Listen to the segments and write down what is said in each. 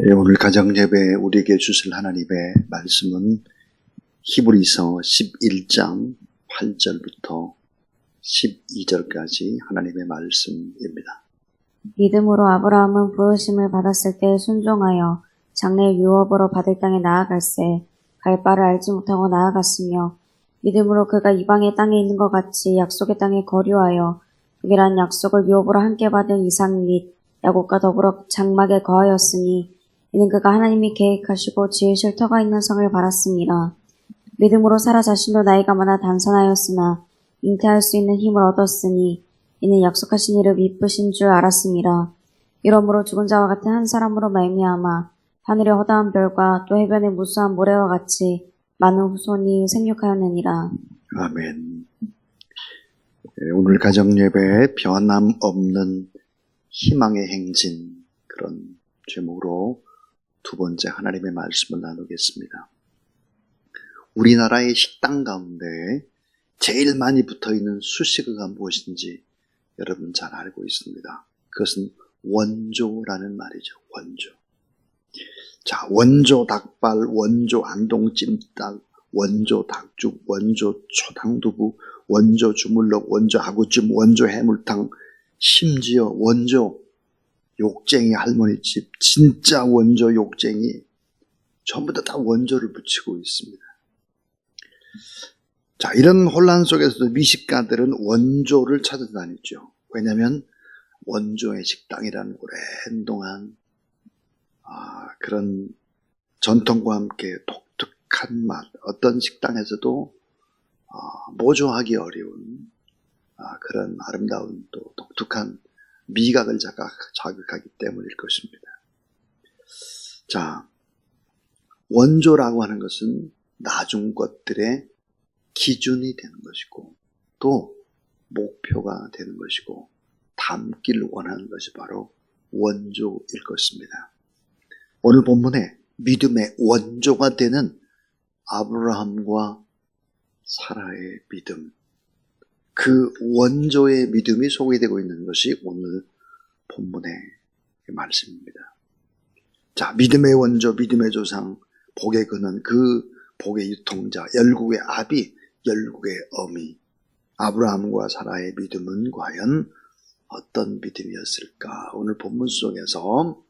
오늘 가정예배 우리에게 주실 하나님의 말씀은 히브리서 11장 8절부터 12절까지 하나님의 말씀입니다. 믿음으로 아브라함은 부르심을 받았을 때 순종하여 장래 유업으로 받을 땅에 나아갈새 갈 바를 알지 못하고 나아갔으며 믿음으로 그가 이방의 땅에 있는 것 같이 약속의 땅에 거류하여 동일한 약속을 유업으로 함께 받은 이삭 및 야곱과 더불어 장막에 거하였으니 이는 그가 하나님이 계획하시고 지으실 터가 있는 성을 바랐습니다. 믿음으로 사라 자신도 나이가 많아 단선하였으나 잉태할 수 있는 힘을 얻었으니 이는 약속하신 이를 미쁘신 줄 알았습니다. 이러므로 죽은 자와 같은 한 사람으로 말미암아 하늘의 허다한 별과 또 해변의 무수한 모래와 같이 많은 후손이 생육하였느니라. 아멘. 오늘 가정예배에 변함없는 희망의 행진, 그런 제목으로 두 번째 하나님의 말씀을 나누겠습니다. 우리나라의 식당 가운데 제일 많이 붙어있는 수식어가 무엇인지 여러분 잘 알고 있습니다. 그것은 원조라는 말이죠. 원조. 자, 원조 닭발, 원조 안동찜닭, 원조 닭죽, 원조 초당두부, 원조 주물럭, 원조 아구찜, 원조 해물탕, 심지어 원조 욕쟁이 할머니 집, 진짜 원조 욕쟁이, 전부 다 원조를 붙이고 있습니다. 자, 이런 혼란 속에서도 미식가들은 원조를 찾아다니죠. 왜냐하면 원조의 식당이라는 오랜 동안 그런 전통과 함께 독특한 맛, 어떤 식당에서도 모조하기 어려운 그런 아름다운 또 독특한 미각을 자극하기 때문일 것입니다. 자, 원조라고 하는 것은 나중 것들의 기준이 되는 것이고 또 목표가 되는 것이고 담기를 원하는 것이 바로 원조일 것입니다. 오늘 본문에 믿음의 원조가 되는 아브라함과 사라의 믿음, 그 원조의 믿음이 소개되고 있는 것이 오늘 본문의 말씀입니다. 자, 믿음의 원조, 믿음의 조상, 복의 근원, 그 복의 유통자, 열국의 아비, 열국의 어미, 아브라함과 사라의 믿음은 과연 어떤 믿음이었을까? 오늘 본문 속에서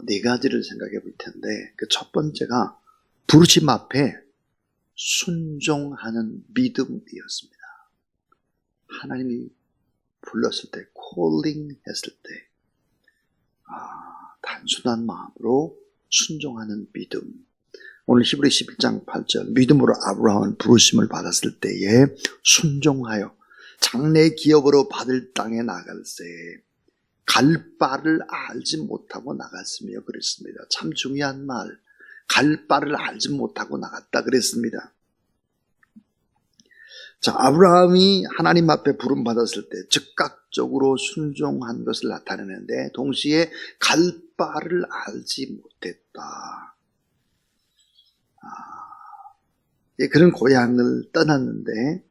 네 가지를 생각해 볼 텐데, 그 첫 번째가 부르심 앞에 순종하는 믿음이었습니다. 하나님이 불렀을 때, 콜링 했을 때, 단순한 마음으로 순종하는 믿음. 오늘 히브리 11장 8절, 믿음으로 아브라함은 부르심을 받았을 때에 순종하여 장래 기업으로 받을 땅에 나갈새 갈 바를 알지 못하고 나갔으며 그랬습니다. 참 중요한 말, 갈 바를 알지 못하고 나갔다 그랬습니다. 자, 아브라함이 하나님 앞에 부름 받았을 때 즉각적으로 순종한 것을 나타내는데 동시에 갈 바를 알지 못했다. 그런 고향을 떠났는데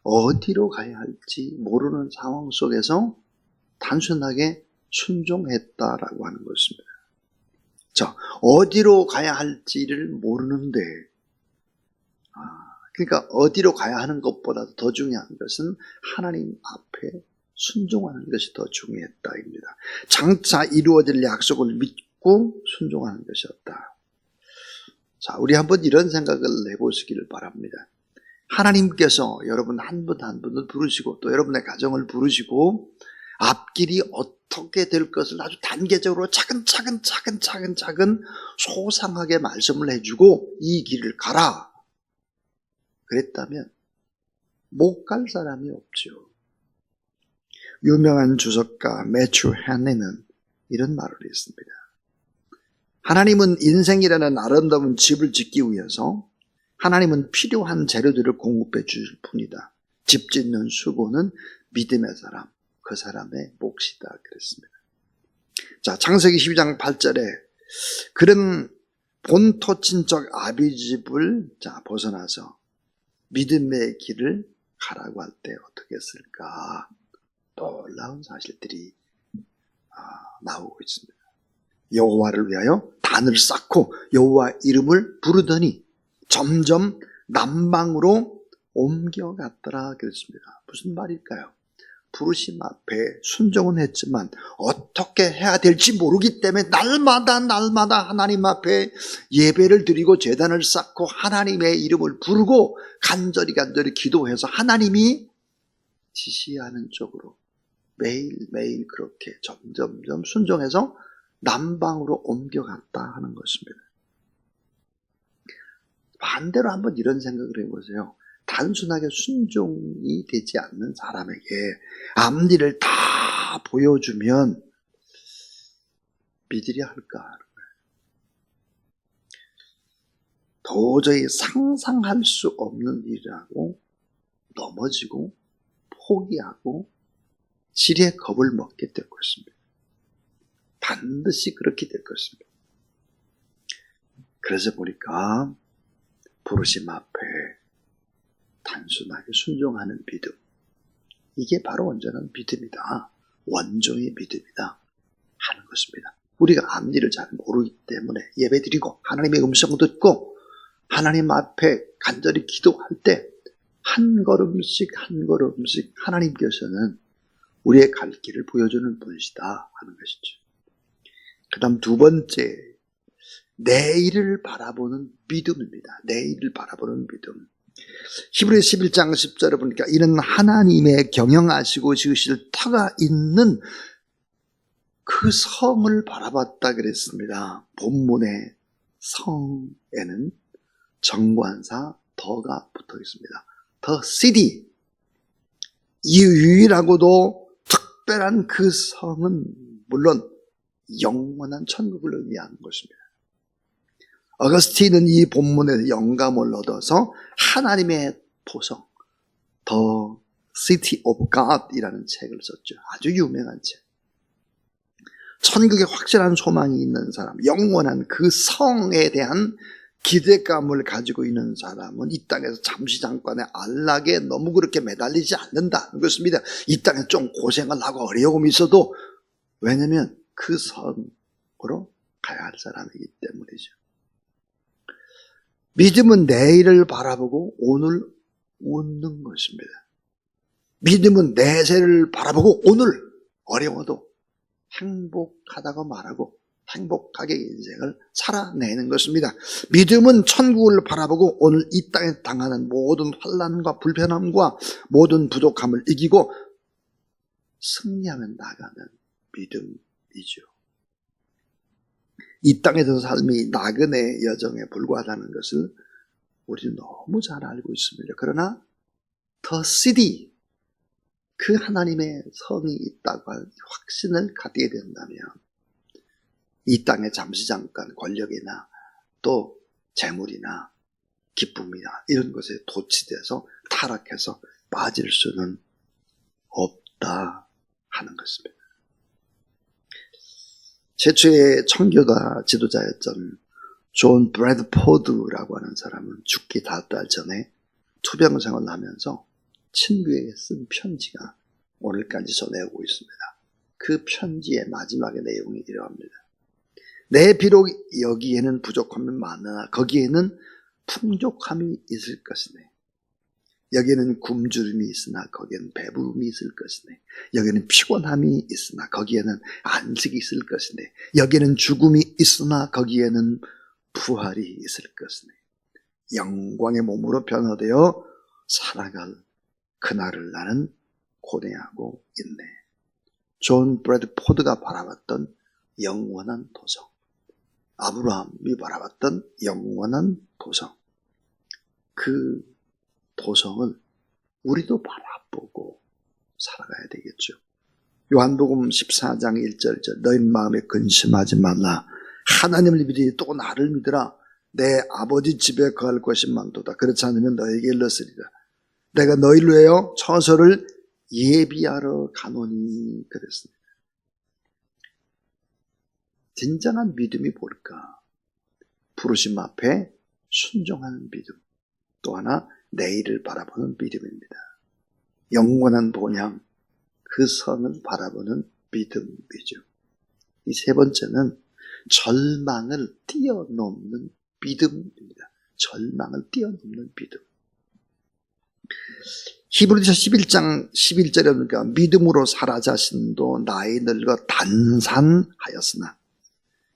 어디로 가야 할지 모르는 상황 속에서 단순하게 순종했다라고 하는 것입니다. 자, 어디로 가야 할지를 모르는데, 그러니까 어디로 가야 하는 것보다도 더 중요한 것은 하나님 앞에 순종하는 것이 더 중요했다입니다. 장차 이루어질 약속을 믿고 순종하는 것이었다. 자, 우리 한번 이런 생각을 해보시기를 바랍니다. 하나님께서 여러분 한 분 한 분을 부르시고 또 여러분의 가정을 부르시고 앞길이 어떻게 될 것을 아주 단계적으로 차근차근 소상하게 말씀을 해주고 이 길을 가라 그랬다면 못 갈 사람이 없죠. 유명한 주석가 매튜 헨리는 이런 말을 했습니다. 하나님은 인생이라는 아름다운 집을 짓기 위해서 하나님은 필요한 재료들을 공급해 주실 뿐이다. 집 짓는 수고는 믿음의 사람, 그 사람의 몫이다 그랬습니다. 자, 창세기 12장 8절에 그런 본토 친척 아비집을 벗어나서 믿음의 길을 가라고 할 때 어떻게 했을까? 놀라운 사실들이 나오고 있습니다. 여호와를 위하여 단을 쌓고 여호와 이름을 부르더니 점점 남방으로 옮겨갔더라 그랬습니다. 무슨 말일까요? 부르심 앞에 순종은 했지만 어떻게 해야 될지 모르기 때문에 날마다 하나님 앞에 예배를 드리고 제단을 쌓고 하나님의 이름을 부르고 간절히 기도해서 하나님이 지시하는 쪽으로 매일매일 그렇게 점점점 순종해서 남방으로 옮겨갔다 하는 것입니다. 반대로 한번 이런 생각을 해보세요. 단순하게 순종이 되지 않는 사람에게 앞일을 다 보여주면 믿으려 할까 하는 거예요. 도저히 상상할 수 없는 일이라고 넘어지고 포기하고 지레 겁을 먹게 될 것입니다. 반드시 그렇게 될 것입니다. 그래서 보니까 부르심 앞에 단순하게 순종하는 믿음, 이게 바로 온전한 믿음이다. 원조의 믿음이다 하는 것입니다. 우리가 앞일을 잘 모르기 때문에 예배드리고 하나님의 음성 듣고 하나님 앞에 간절히 기도할 때 한 걸음씩 하나님께서는 우리의 갈 길을 보여주는 분이시다 하는 것이죠. 그 다음 두 번째, 내일을 바라보는 믿음입니다. 내일을 바라보는 믿음. 히브리서 11장 10절을 보니까 이는 하나님의 경영하시고 지으실 터가 있는 그 성을 바라봤다 그랬습니다. 본문의 성에는 정관사 더가 붙어 있습니다. The city, 이 유일하고도 특별한 그 성은 물론 영원한 천국을 의미하는 것입니다. 어거스틴은 이 본문에 영감을 얻어서 하나님의 도성, The City of God 이라는 책을 썼죠. 아주 유명한 책. 천국에 확실한 소망이 있는 사람, 영원한 그 성에 대한 기대감을 가지고 있는 사람은 이 땅에서 잠시 잠깐의 안락에 너무 그렇게 매달리지 않는다는 것입니다. 이 땅에 좀 고생을 하고 어려움이 있어도, 왜냐하면 그 성으로 가야 할 사람이기 때문이죠. 믿음은 내일을 바라보고 오늘 웃는 것입니다. 믿음은 내세를 바라보고 오늘 어려워도 행복하다고 말하고 행복하게 인생을 살아내는 것입니다. 믿음은 천국을 바라보고 오늘 이 땅에 당하는 모든 환난과 불편함과 모든 부족함을 이기고 승리하며 나가는 믿음이죠. 이 땅에서 삶이 나그네 여정에 불과하다는 것을 우리는 너무 잘 알고 있습니다. 그러나 The City, 그 하나님의 성이 있다고 할 확신을 갖게 된다면 이 땅에 잠시 잠깐 권력이나 또 재물이나 기쁨이나 이런 것에 도취돼서 타락해서 빠질 수는 없다 하는 것입니다. 최초의 청교도 지도자였던 존 브래드포드라고 하는 사람은 죽기 5달 전에 투병 생활을 하면서 친구에게 쓴 편지가 오늘까지 전해오고 있습니다. 그 편지의 마지막의 내용이 이러합니다. 내 비록 여기에는 부족함이 많으나 거기에는 풍족함이 있을 것이네. 여기에는 굶주림이 있으나 거기에는 배부름이 있을 것이네. 여기에는 피곤함이 있으나 거기에는 안식이 있을 것이네. 여기에는 죽음이 있으나 거기에는 부활이 있을 것이네. 영광의 몸으로 변화되어 살아갈 그날을 나는 고뇌하고 있네. 존 브래드포드가 바라봤던 영원한 도성, 아브라함이 바라봤던 영원한 도성, 그 도성을 우리도 바라보고 살아가야 되겠죠. 요한복음 14장 1절, 너희 마음에 근심하지 말라. 하나님을 믿으니 또 나를 믿으라. 내 아버지 집에 거할 것이 많도다. 그렇지 않으면 너에게 일렀으리라. 내가 너희를 위하여 처소를 예비하러 가노니 그랬습니다. 진정한 믿음이 뭘까? 부르심 앞에 순종하는 믿음. 또 하나 내일을 바라보는 믿음입니다. 영원한 본향, 그 성을 바라보는 믿음이죠. 이 세 번째는 절망을 뛰어넘는 믿음입니다. 절망을 뛰어넘는 믿음. 히브리서 11장 11절에 보니까 믿음으로 사라 자신도 나이 늙어 단산하였으나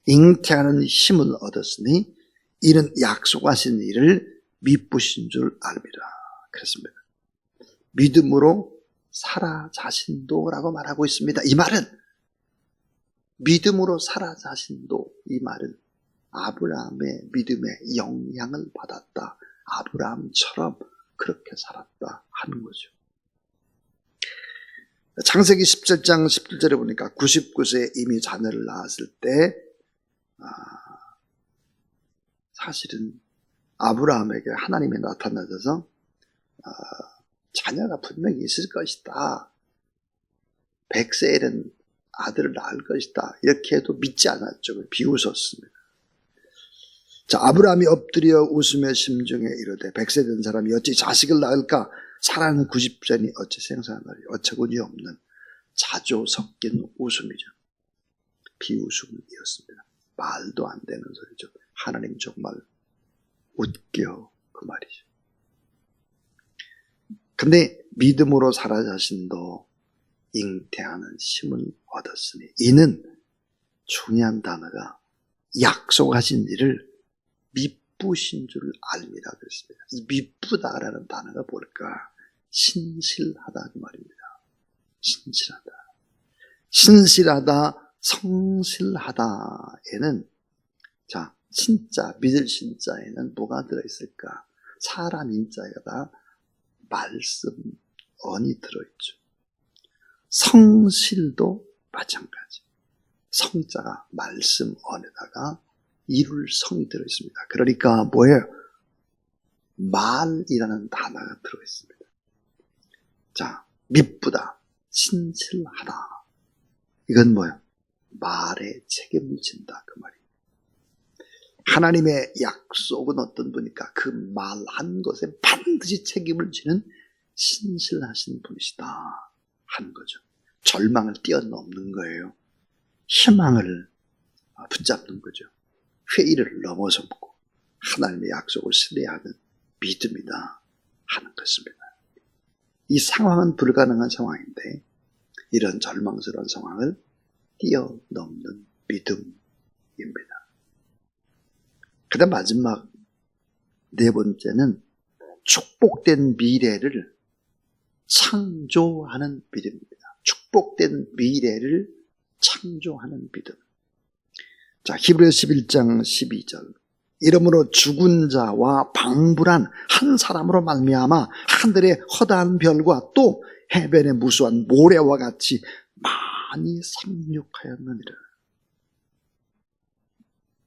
잉태하는 힘을 얻었으니 이는 약속하신 일을 미쁘신 줄 압니다. 그렇습니다. 믿음으로 사라 자신도 라고 말하고 있습니다. 이 말은 믿음으로 사라 자신도, 이 말은 아브라함의 믿음의 영향을 받았다. 아브라함처럼 그렇게 살았다 하는 거죠. 창세기 17장 17절에 보니까 99세에 이미 자녀를 낳았을 때 사실은 아브라함에게 하나님이 나타나셔서 자녀가 분명히 있을 것이다. 100세에는 아들을 낳을 것이다. 이렇게 해도 믿지 않았죠. 비웃었습니다. 자, 아브라함이 엎드려 웃으며 심중에 이르되 100세 된 사람이 어찌 자식을 낳을까? 사라는 90세니 어찌 생산하리? 어처구니 없는 자조 섞인 웃음이죠. 비웃음이었습니다. 말도 안 되는 소리죠. 하나님 정말 웃겨, 그 말이죠. 근데 믿음으로 살아 자신도 잉태하는 힘을 얻었으니, 이는 중요한 단어가 약속하신 일을 미쁘신 줄 압니다. 그랬습니다. 이 미쁘다라는 단어가 뭘까? 신실하다 그 말입니다. 신실하다. 신실하다, 성실하다에는, 자, 신자, 믿을 신자에는 뭐가 들어있을까? 사람 인자에다 말씀, 언이 들어있죠. 성실도 마찬가지. 성자가 말씀 언에다가 이룰 성이 들어있습니다. 그러니까 뭐예요? 말이라는 단어가 들어있습니다. 자, 미쁘다, 신실하다. 이건 뭐예요? 말에 책임을 진다 그 말이에요. 하나님의 약속은 어떤 분이니까 그 말한 것에 반드시 책임을 지는 신실하신 분이시다 하는 거죠. 절망을 뛰어넘는 거예요. 희망을 붙잡는 거죠. 회의를 넘어섰고 하나님의 약속을 신뢰하는 믿음이다 하는 것입니다. 이 상황은 불가능한 상황인데 이런 절망스러운 상황을 뛰어넘는 믿음입니다. 그 다음 마지막 네 번째는 축복된 미래를 창조하는 믿음입니다. 축복된 미래를 창조하는 믿음. 자, 히브리서 11장 12절. 이러므로 죽은 자와 방불한 한 사람으로 말미암아 하늘의 허다한 별과 또 해변의 무수한 모래와 같이 많이 상륙하였느니라.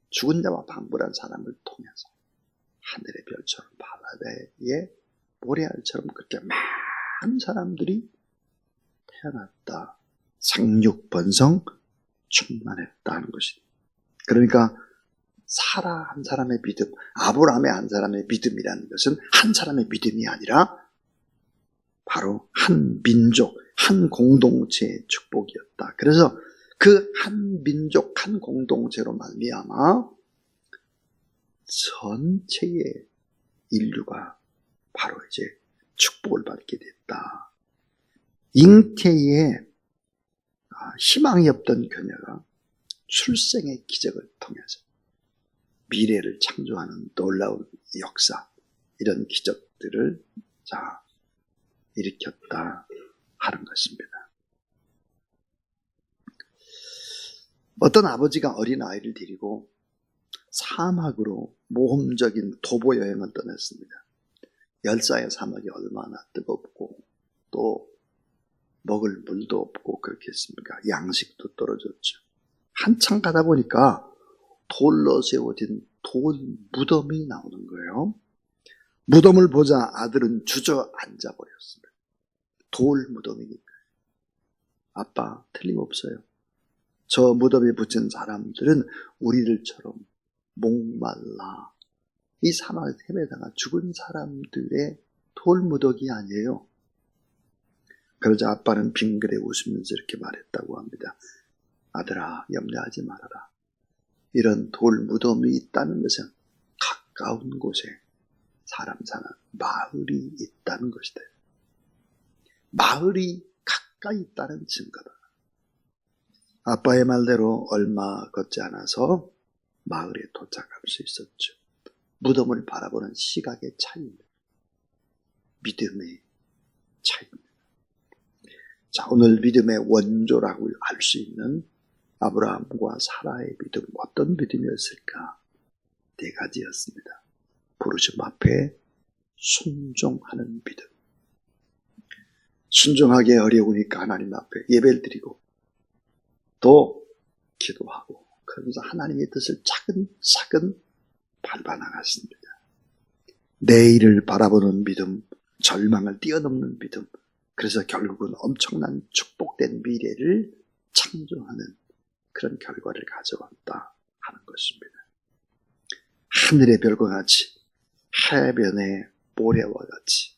죽은 자와 방불한 사람을 통해서 하늘의 별처럼 바다의 모래알처럼 그렇게 많은 사람들이 태어났다. 상륙번성 충만했다는 것입니다. 그러니까 사라 한 사람의 믿음, 아브라함의 한 사람의 믿음이라는 것은 한 사람의 믿음이 아니라 바로 한 민족, 한 공동체의 축복이었다. 그래서 그 한 민족, 한 공동체로 말미암아 전체의 인류가 바로 이제 축복을 받게 됐다. 잉태에 희망이 없던 그녀가 출생의 기적을 통해서 미래를 창조하는 놀라운 역사, 이런 기적들을 일으켰다 하는 것입니다. 어떤 아버지가 어린 아이를 데리고 사막으로 모험적인 도보 여행을 떠났습니다. 열사의 사막이 얼마나 뜨겁고 또 먹을 물도 없고 그렇게 했습니까? 양식도 떨어졌죠. 한참 가다 보니까 돌로 세워진 돌 무덤이 나오는 거예요. 무덤을 보자 아들은 주저앉아 버렸습니다. 돌 무덤이니까. 아빠, 틀림없어요. 저 무덤에 붙인 사람들은 우리들처럼 목말라 이 사막에 헤매다가 죽은 사람들의 돌 무덤이 아니에요. 그러자 아빠는 빙그레 웃으면서 이렇게 말했다고 합니다. 아들아, 염려하지 말아라. 이런 돌 무덤이 있다는 것은 가까운 곳에 사람 사는 마을이 있다는 것이다. 마을이 가까이 있다는 증거다. 아빠의 말대로 얼마 걷지 않아서 마을에 도착할 수 있었죠. 무덤을 바라보는 시각의 차이입니다. 믿음의 차이입니다. 자, 오늘 믿음의 원조라고 할 수 있는 아브라함과 사라의 믿음, 어떤 믿음이었을까? 네 가지였습니다. 부르심 앞에 순종하는 믿음. 순종하기 어려우니까 하나님 앞에 예배를 드리고 또 기도하고 그러면서 하나님의 뜻을 차근차근 밟아 나갔습니다. 내일을 바라보는 믿음, 절망을 뛰어넘는 믿음, 그래서 결국은 엄청난 축복된 미래를 창조하는 그런 결과를 가져왔다 하는 것입니다. 하늘의 별과 같이 해변의 모래와 같이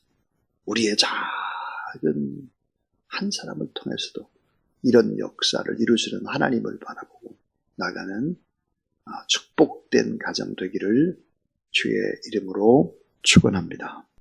우리의 작은 한 사람을 통해서도 이런 역사를 이루시는 하나님을 바라보고 나가는 축복된 가정 되기를 주의 이름으로 축원합니다.